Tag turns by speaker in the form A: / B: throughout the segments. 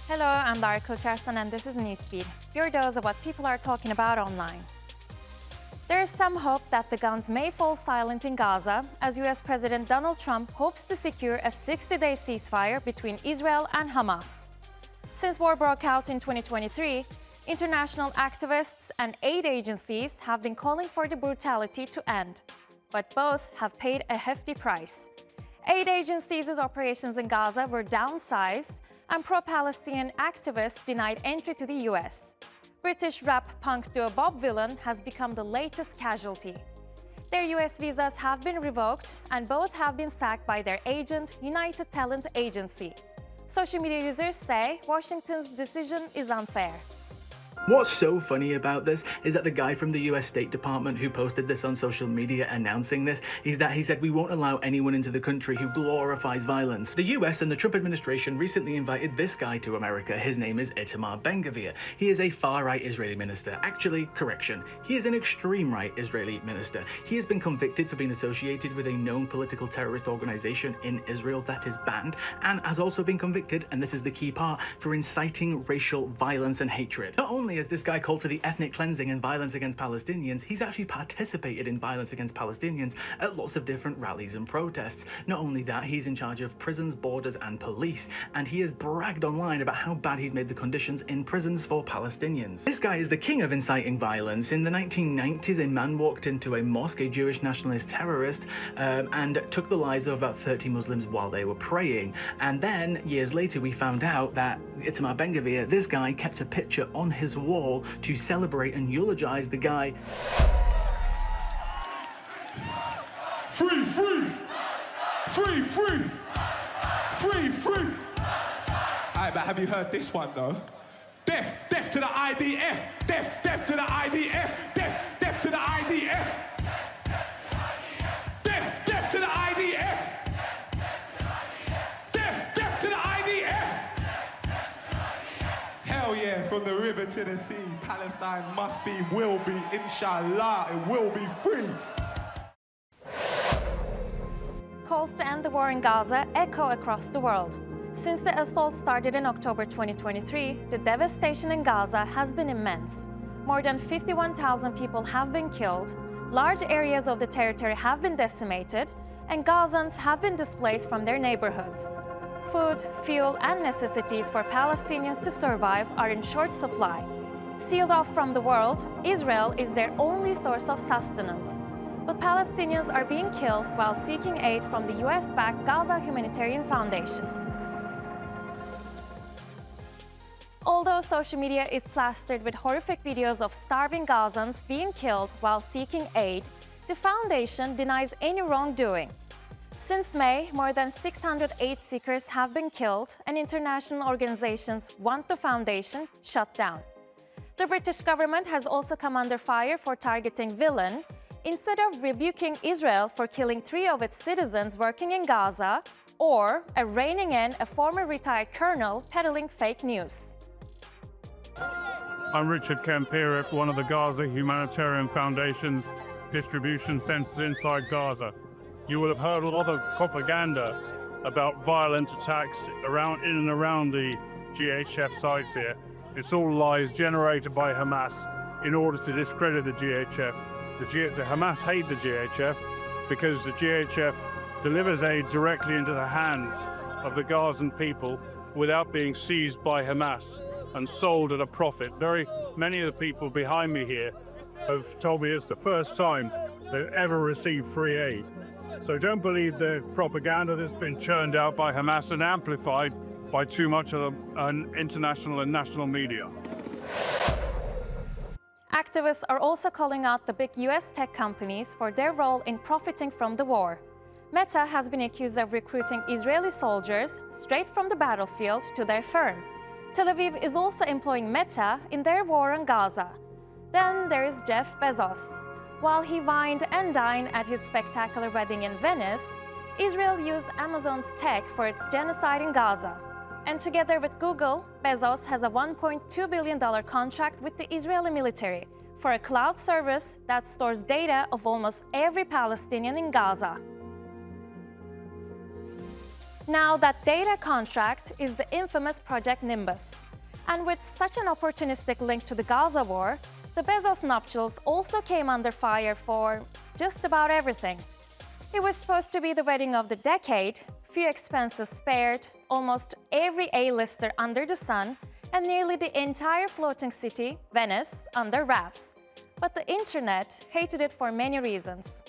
A: Hello, I'm Dara Kulcherson and this is Newsfeed, your dose of what people are talking about online. There is some hope that the guns may fall silent in Gaza as US President Donald Trump hopes to secure a 60-day ceasefire between Israel and Hamas. Since war broke out in 2023, international activists and aid agencies have been calling for the brutality to end, but both have paid a hefty price. Aid agencies' operations in Gaza were downsized, and pro-Palestinian activists denied entry to the US. British rap punk duo Bob Vylan has become the latest casualty. Their US visas have been revoked, and both have been sacked by their agent, United Talent Agency. Social media users say Washington's decision is unfair.
B: What's so funny about this is that the guy from the US State Department who posted this on social media announcing this is that he said we won't allow anyone into the country who glorifies violence. The US and the Trump administration recently invited this guy to America. His name is Itamar Ben-Gvir. He is a far-right Israeli minister. Actually, correction, he is an extreme-right Israeli minister. He has been convicted for being associated with a known political terrorist organization in Israel that is banned, and has also been convicted, and this is the key part, for inciting racial violence and hatred. Not only has this guy called for the ethnic cleansing and violence against Palestinians, he's actually participated in violence against Palestinians at lots of different rallies and protests. Not only that, he's in charge of prisons, borders and police, and he has bragged online about how bad he's made the conditions in prisons for Palestinians. This guy is the king of inciting violence. In the 1990s, a man walked into a mosque, a Jewish nationalist terrorist, and took the lives of about 30 Muslims while they were praying. And then, years later, we found out that Itamar Ben-Gvir, this guy, kept a picture on his wall to celebrate and eulogize the guy.
C: Free, free! Free, free! Free, free! Alright, but have you heard this one though? Death, death to the IDF! Death, death to the IDF! Death, death to the IDF! Death, death to the IDF! Death, death to the IDF! Hell yeah, from the river to the sea, Palestine must be, will be, inshallah, it will be free.
A: Calls to end the war in Gaza echo across the world. Since the assault started in October 2023, the devastation in Gaza has been immense. More than 51,000 people have been killed, large areas of the territory have been decimated, and Gazans have been displaced from their neighborhoods. Food, fuel, and necessities for Palestinians to survive are in short supply. Sealed off from the world, Israel is their only source of sustenance. But Palestinians are being killed while seeking aid from the US-backed Gaza Humanitarian Foundation. Although social media is plastered with horrific videos of starving Gazans being killed while seeking aid, the foundation denies any wrongdoing. Since May, more than 600 aid seekers have been killed, and international organizations want the foundation shut down. The British government has also come under fire for targeting Vylan, instead of rebuking Israel for killing 3 of its citizens working in Gaza, or reining in a former retired colonel peddling fake news.
D: I'm Richard Kempira, one of the Gaza Humanitarian Foundation's distribution centers inside Gaza. You will have heard a lot of propaganda about violent attacks in and around the GHF sites here. It's all lies generated by Hamas in order to discredit the GHF. Hamas hate the GHF because the GHF delivers aid directly into the hands of the Gazan people without being seized by Hamas and sold at a profit. Very many of the people behind me here have told me it's the first time they've ever received free aid. So don't believe the propaganda that's been churned out by Hamas and amplified by too much of the international and national media.
A: Activists are also calling out the big US tech companies for their role in profiting from the war. Meta has been accused of recruiting Israeli soldiers straight from the battlefield to their firm. Tel Aviv is also employing Meta in their war on Gaza. Then there is Jeff Bezos. While he wined and dined at his spectacular wedding in Venice, Israel used Amazon's tech for its genocide in Gaza. And together with Google, Bezos has a $1.2 billion contract with the Israeli military for a cloud service that stores data of almost every Palestinian in Gaza. Now, that data contract is the infamous Project Nimbus. And with such an opportunistic link to the Gaza war, the Bezos nuptials also came under fire for just about everything. It was supposed to be the wedding of the decade, few expenses spared, almost every A-lister under the sun, and nearly the entire floating city, Venice, under wraps. But the internet hated it for many reasons.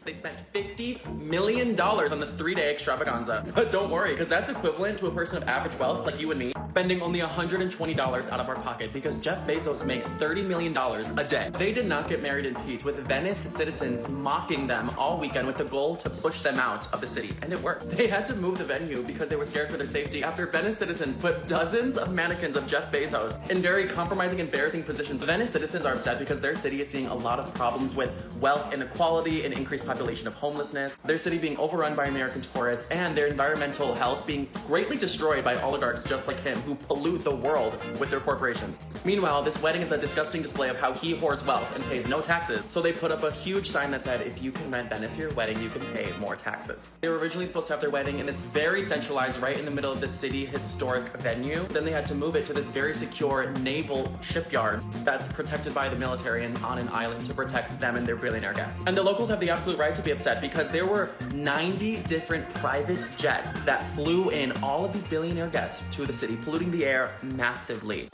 E: They spent $50 million on the 3-day extravaganza. But don't worry, because that's equivalent to a person of average wealth like you and me spending only $120 out of our pocket because Jeff Bezos makes $30 million a day. They did not get married in peace, with Venice citizens mocking them all weekend with the goal to push them out of the city. And it worked. They had to move the venue because they were scared for their safety after Venice citizens put dozens of mannequins of Jeff Bezos in very compromising, embarrassing positions. Venice citizens are upset because their city is seeing a lot of problems with wealth inequality and increased population of homelessness, their city being overrun by American tourists, and their environmental health being greatly destroyed by oligarchs just like him who pollute the world with their corporations. Meanwhile, this wedding is a disgusting display of how he hoards wealth and pays no taxes, so they put up a huge sign that said, if you can rent Venice your wedding, you can pay more taxes. They were originally supposed to have their wedding in this very centralized, right in the middle of the city historic venue. Then they had to move it to this very secure naval shipyard that's protected by the military and on an island to protect them and their billionaire guests. And the locals have the absolute right to be upset because there were 90 different private jets that flew in all of these billionaire guests to the city, polluting the air massively.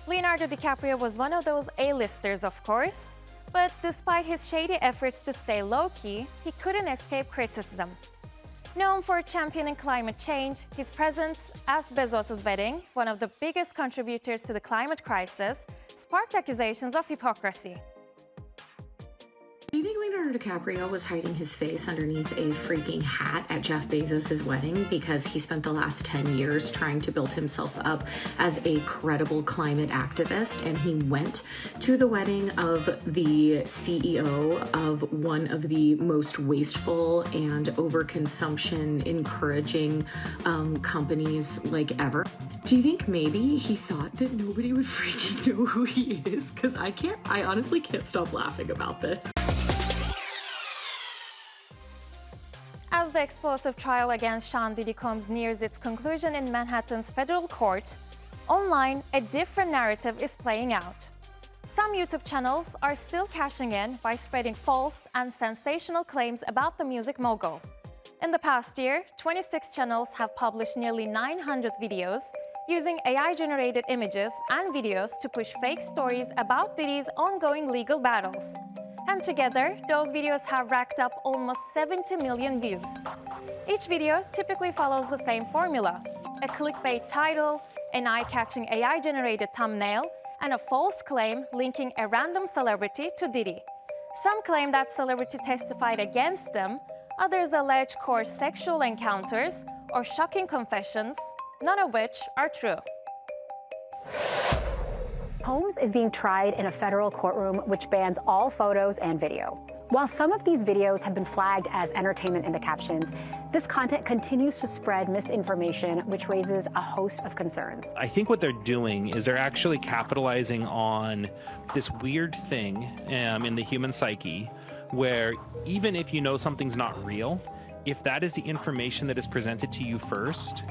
A: Leonardo DiCaprio was one of those A-listers, of course, but despite his shady efforts to stay low-key, he couldn't escape criticism. Known for championing climate change, his presence at Bezos' wedding, one of the biggest contributors to the climate crisis, sparked accusations of hypocrisy.
F: Do you think Leonardo DiCaprio was hiding his face underneath a freaking hat at Jeff Bezos' wedding because he spent the last 10 years trying to build himself up as a credible climate activist, and he went to the wedding of the CEO of one of the most wasteful and overconsumption encouraging companies like ever? Do you think maybe he thought that nobody would freaking know who he is? Because I honestly can't stop laughing about this.
A: As the explosive trial against Sean Diddy Combs nears its conclusion in Manhattan's federal court, online a different narrative is playing out. Some YouTube channels are still cashing in by spreading false and sensational claims about the music mogul. In the past year, 26 channels have published nearly 900 videos using AI-generated images and videos to push fake stories about Diddy's ongoing legal battles. And together, those videos have racked up almost 70 million views. Each video typically follows the same formula: a clickbait title, an eye-catching AI-generated thumbnail, and a false claim linking a random celebrity to Diddy. Some claim that celebrity testified against them, others allege coarse sexual encounters or shocking confessions, none of which are true.
G: Combs is being tried in a federal courtroom which bans all photos and video. While some of these videos have been flagged as entertainment in the captions, this content continues to spread misinformation, which raises a host of concerns.
H: I think what they're doing is they're actually capitalizing on this weird thing in the human psyche, where even if you know something's not real, if that is the information that is presented to you first,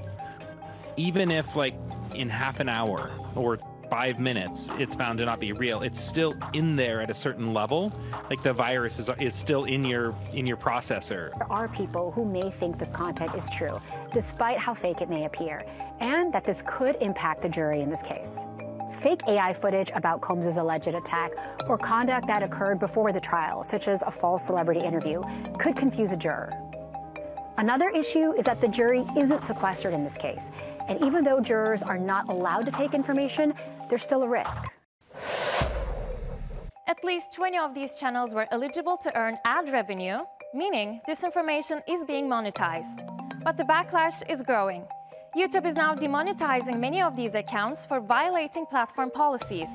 H: even if like in half an hour or 5 minutes it's found to not be real, it's still in there at a certain level, like the virus is still in your processor.
G: There are people who may think this content is true, despite how fake it may appear, and that this could impact the jury in this case. Fake AI footage about Combs' alleged attack or conduct that occurred before the trial, such as a false celebrity interview, could confuse a juror. Another issue is that the jury isn't sequestered in this case, and even though jurors are not allowed to take information, there's still a risk.
A: At least 20 of these channels were eligible to earn ad revenue, meaning this information is being monetized. But the backlash is growing. YouTube is now demonetizing many of these accounts for violating platform policies.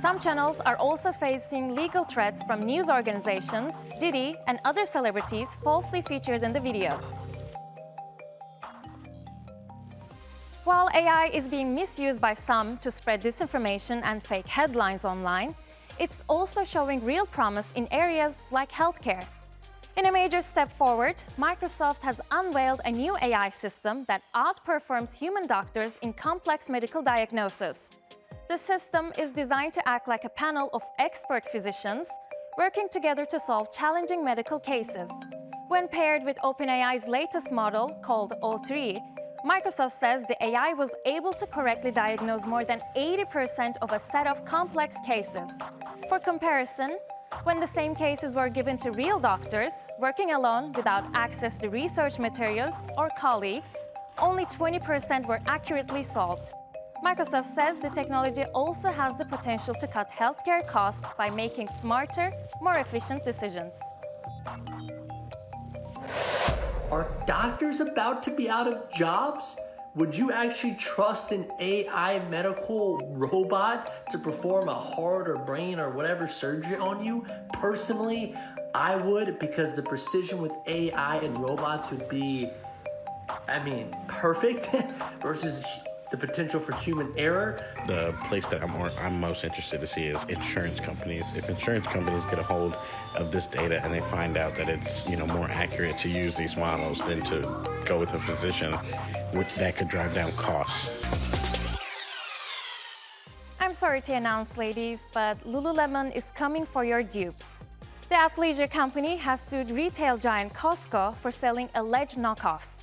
A: Some channels are also facing legal threats from news organizations, Diddy, and other celebrities falsely featured in the videos. While AI is being misused by some to spread disinformation and fake headlines online, it's also showing real promise in areas like healthcare. In a major step forward, Microsoft has unveiled a new AI system that outperforms human doctors in complex medical diagnosis. The system is designed to act like a panel of expert physicians working together to solve challenging medical cases. When paired with OpenAI's latest model, called O3, Microsoft says the AI was able to correctly diagnose more than 80% of a set of complex cases. For comparison, when the same cases were given to real doctors, working alone without access to research materials or colleagues, only 20% were accurately solved. Microsoft says the technology also has the potential to cut healthcare costs by making smarter, more efficient decisions.
I: Are doctors about to be out of jobs? Would you actually trust an AI medical robot to perform a heart or brain or whatever surgery on you? Personally, I would, because the precision with AI and robots would be, perfect versus the potential for human error.
J: The place that I'm most interested to see is insurance companies. If insurance companies get a hold of this data and they find out that it's more accurate to use these models than to go with a physician, which that could drive down costs.
A: I'm sorry to announce, ladies, but Lululemon is coming for your dupes. The athleisure company has sued retail giant Costco for selling alleged knockoffs.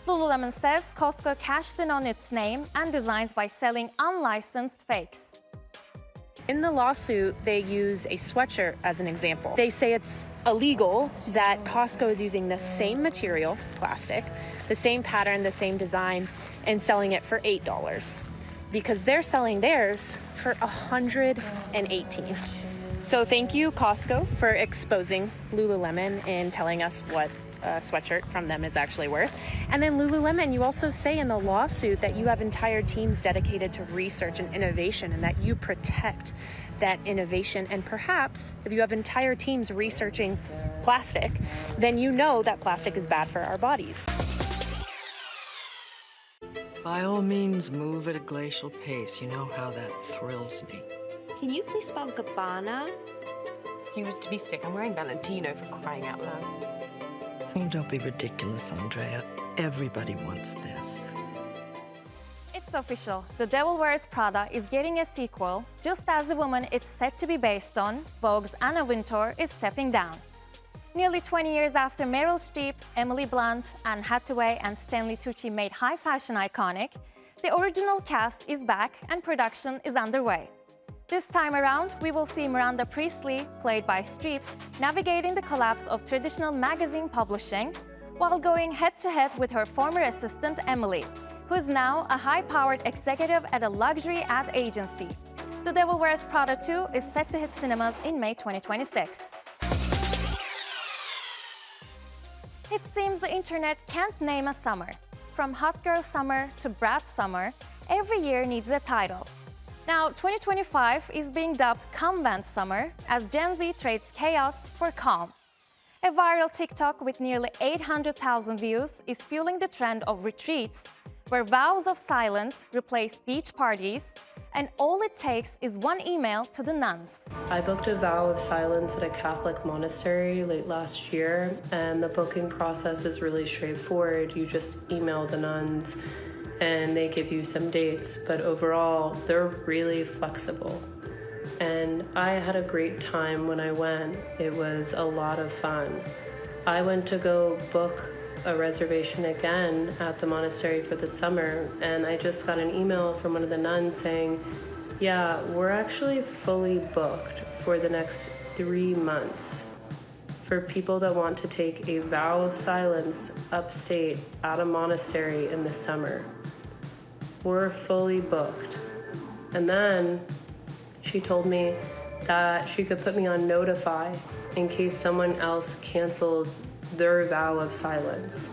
A: Lululemon says Costco cashed in on its name and designs by selling unlicensed fakes.
K: In the lawsuit, they use a sweatshirt as an example. They say it's illegal that Costco is using the same material, plastic, the same pattern, the same design, and selling it for $8 because they're selling theirs for $118. So thank you, Costco, for exposing Lululemon and telling us what a sweatshirt from them is actually worth. And then Lululemon, you also say in the lawsuit that you have entire teams dedicated to research and innovation and that you protect that innovation. And perhaps if you have entire teams researching plastic, then you know that plastic is bad for our bodies.
L: By all means, move at a glacial pace. You know how that thrills me.
M: Can you please spell Gabbana?
N: You used to be sick. I'm wearing Valentino for crying out loud.
L: Oh, don't be ridiculous, Andrea. Everybody wants this.
A: It's official. The Devil Wears Prada is getting a sequel, just as the woman it's set to be based on, Vogue's Anna Wintour, is stepping down. Nearly 20 years after Meryl Streep, Emily Blunt, Anne Hathaway, and Stanley Tucci made high fashion iconic, the original cast is back and production is underway. This time around, we will see Miranda Priestley, played by Streep, navigating the collapse of traditional magazine publishing while going head-to-head with her former assistant Emily, who is now a high-powered executive at a luxury ad agency. The Devil Wears Prada 2 is set to hit cinemas in May 2026. It seems the internet can't name a summer. From Hot Girl Summer to Brat Summer, every year needs a title. Now, 2025 is being dubbed Convent Summer as Gen Z trades chaos for calm. A viral TikTok with nearly 800,000 views is fueling the trend of retreats, where vows of silence replace beach parties, and all it takes is one email to the nuns.
O: I booked a vow of silence at a Catholic monastery late last year, and the booking process is really straightforward. You just email the nuns and they give you some dates, but overall, they're really flexible. And I had a great time when I went. It was a lot of fun. I went to go book a reservation again at the monastery for the summer, and I just got an email from one of the nuns saying, yeah, we're actually fully booked for the next 3 months for people that want to take a vow of silence upstate at a monastery in the summer. We're fully booked. And then she told me that she could put me on notify in case someone else cancels their vow of silence.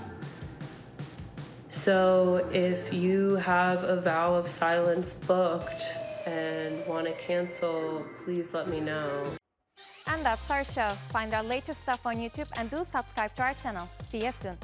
O: So if you have a vow of silence booked and want to cancel, please let me know.
A: And that's our show. Find our latest stuff on YouTube and do subscribe to our channel. See you soon.